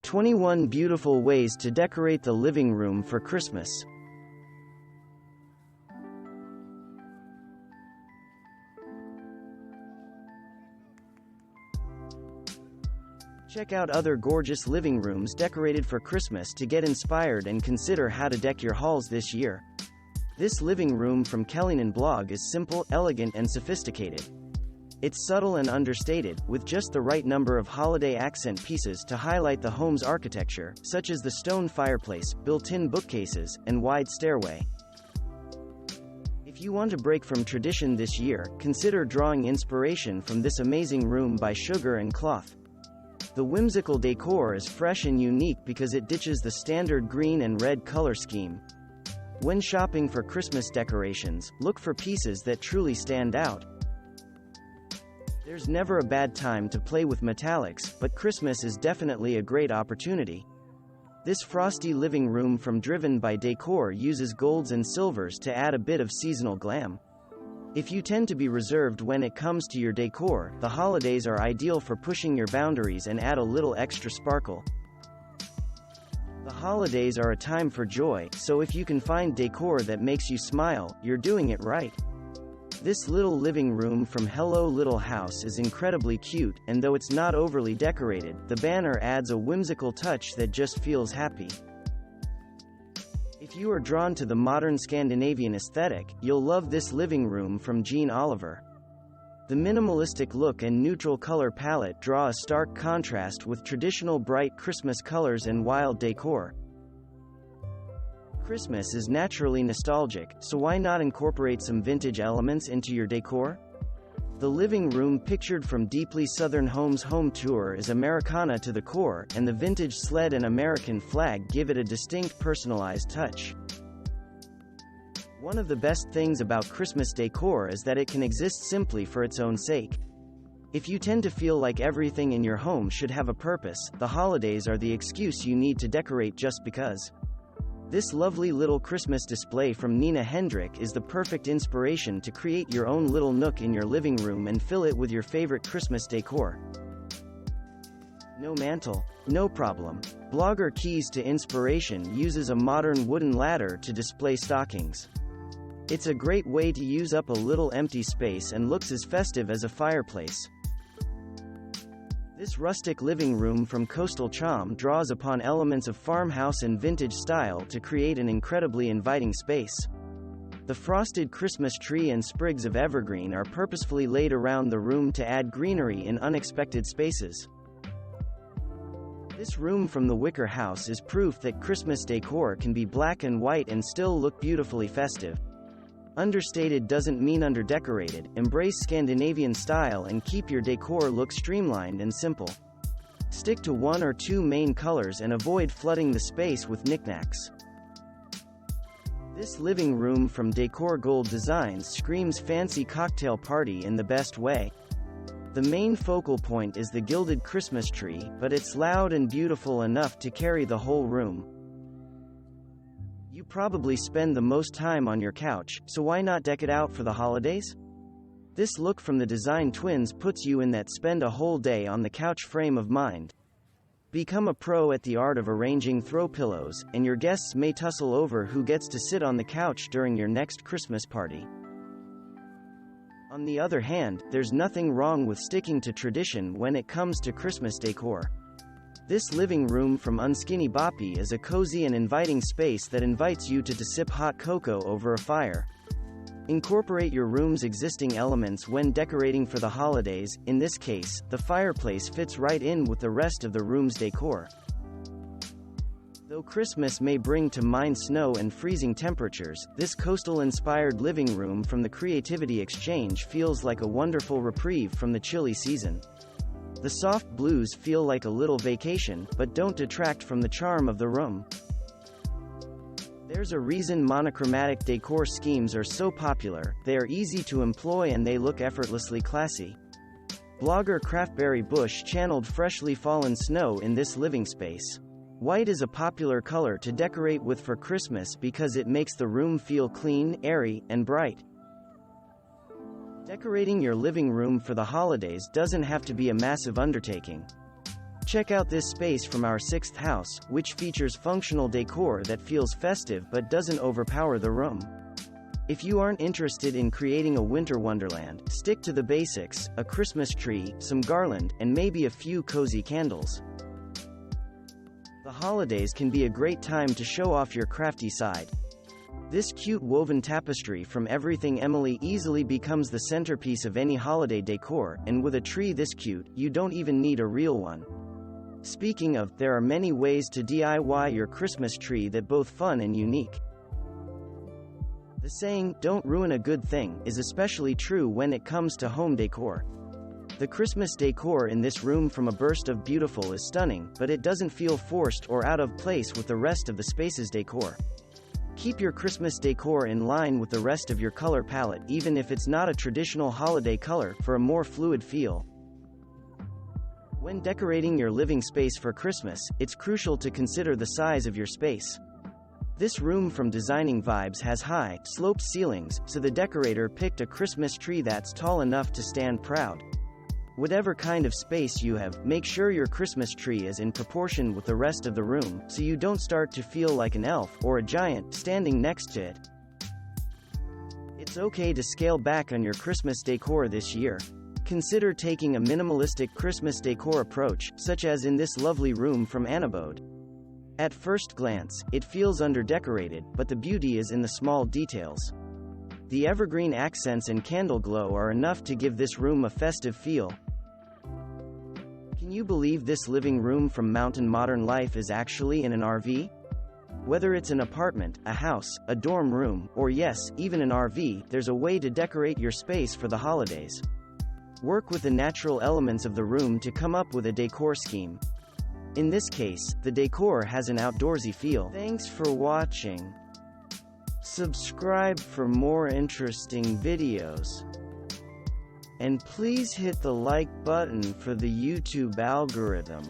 21 beautiful ways to decorate the living room for Christmas. Check out other gorgeous living rooms decorated for Christmas to get inspired and consider how to deck your halls this year. This living room from Kellinen blog is simple, elegant and sophisticated. It's subtle and understated, with just the right number of holiday accent pieces to highlight the home's architecture, such as the stone fireplace, built-in bookcases, and wide stairway. If you want to break from tradition this year, consider drawing inspiration from this amazing room by Sugar and Cloth. The whimsical decor is fresh and unique because it ditches the standard green and red color scheme. When shopping for Christmas decorations, look for pieces that truly stand out. There's never a bad time to play with metallics, but Christmas is definitely a great opportunity. This frosty living room from Driven by Decor uses golds and silvers to add a bit of seasonal glam. If you tend to be reserved when it comes to your decor, the holidays are ideal for pushing your boundaries and add a little extra sparkle. The holidays are a time for joy, so if you can find decor that makes you smile, you're doing it right. This little living room from Hello Little House is incredibly cute, and though it's not overly decorated, the banner adds a whimsical touch that just feels happy. If you are drawn to the modern Scandinavian aesthetic, you'll love this living room from Jean Oliver. The minimalistic look and neutral color palette draw a stark contrast with traditional bright Christmas colors and wild decor. Christmas is naturally nostalgic, so why not incorporate some vintage elements into your decor? The living room pictured from Deeply Southern Homes home tour is Americana to the core, and the vintage sled and American flag give it a distinct personalized touch. One of the best things about Christmas decor is that it can exist simply for its own sake. If you tend to feel like everything in your home should have a purpose, the holidays are the excuse you need to decorate just because. This lovely little Christmas display from Nina Hendrik is the perfect inspiration to create your own little nook in your living room and fill it with your favorite Christmas decor. No mantle? No problem. Blogger Keys to Inspiration uses a modern wooden ladder to display stockings. It's a great way to use up a little empty space and looks as festive as a fireplace. This rustic living room from Coastal Charm draws upon elements of farmhouse and vintage style to create an incredibly inviting space. The frosted Christmas tree and sprigs of evergreen are purposefully laid around the room to add greenery in unexpected spaces. This room from the Wicker House is proof that Christmas decor can be black and white and still look beautifully festive. Understated doesn't mean underdecorated. Embrace Scandinavian style and keep your decor look streamlined and simple. Stick to one or two main colors and avoid flooding the space with knickknacks. This living room from Decor Gold Designs screams fancy cocktail party in the best way. The main focal point is the gilded Christmas tree, but it's loud and beautiful enough to carry the whole room. You probably spend the most time on your couch, so why not deck it out for the holidays? This look from the Design Twins puts you in that spend a whole day on the couch frame of mind. Become a pro at the art of arranging throw pillows, and your guests may tussle over who gets to sit on the couch during your next Christmas party. On the other hand, there's nothing wrong with sticking to tradition when it comes to Christmas decor. This living room from Unskinny Boppy is a cozy and inviting space that invites you to sip hot cocoa over a fire. Incorporate your room's existing elements when decorating for the holidays. In this case, the fireplace fits right in with the rest of the room's decor. Though Christmas may bring to mind snow and freezing temperatures, this coastal-inspired living room from the Creativity Exchange feels like a wonderful reprieve from the chilly season. The soft blues feel like a little vacation, but don't detract from the charm of the room. There's a reason monochromatic decor schemes are so popular. They are easy to employ and they look effortlessly classy. Blogger Craftberry Bush channeled freshly fallen snow in this living space. White is a popular color to decorate with for Christmas because it makes the room feel clean, airy, and bright. Decorating your living room for the holidays doesn't have to be a massive undertaking. Check out this space from our 6th house, which features functional decor that feels festive but doesn't overpower the room. If you aren't interested in creating a winter wonderland, stick to the basics: a Christmas tree, some garland, and maybe a few cozy candles. The holidays can be a great time to show off your crafty side. This cute woven tapestry from Everything Emily easily becomes the centerpiece of any holiday decor, and with a tree this cute, you don't even need a real one. Speaking of, there are many ways to DIY your Christmas tree that both fun and unique. The saying, "Don't ruin a good thing," is especially true when it comes to home decor. The Christmas decor in this room from A Burst of Beautiful is stunning, but it doesn't feel forced or out of place with the rest of the space's decor. Keep your Christmas decor in line with the rest of your color palette, even if it's not a traditional holiday color, for a more fluid feel. When decorating your living space for Christmas, it's crucial to consider the size of your space. This room from Designing Vibes has high, sloped ceilings, so the decorator picked a Christmas tree that's tall enough to stand proud. Whatever kind of space you have, make sure your Christmas tree is in proportion with the rest of the room, so you don't start to feel like an elf, or a giant, standing next to it. It's okay to scale back on your Christmas decor this year. Consider taking a minimalistic Christmas decor approach, such as in this lovely room from Embodied. At first glance, it feels underdecorated, but the beauty is in the small details. The evergreen accents and candle glow are enough to give this room a festive feel. Can you believe this living room from Mountain Modern Life is actually in an RV? Whether it's an apartment, a house, a dorm room, or yes, even an RV, there's a way to decorate your space for the holidays. Work with the natural elements of the room to come up with a decor scheme. In this case, the decor has an outdoorsy feel. Thanks for watching. Subscribe for more interesting videos. And please hit the like button for the YouTube algorithm.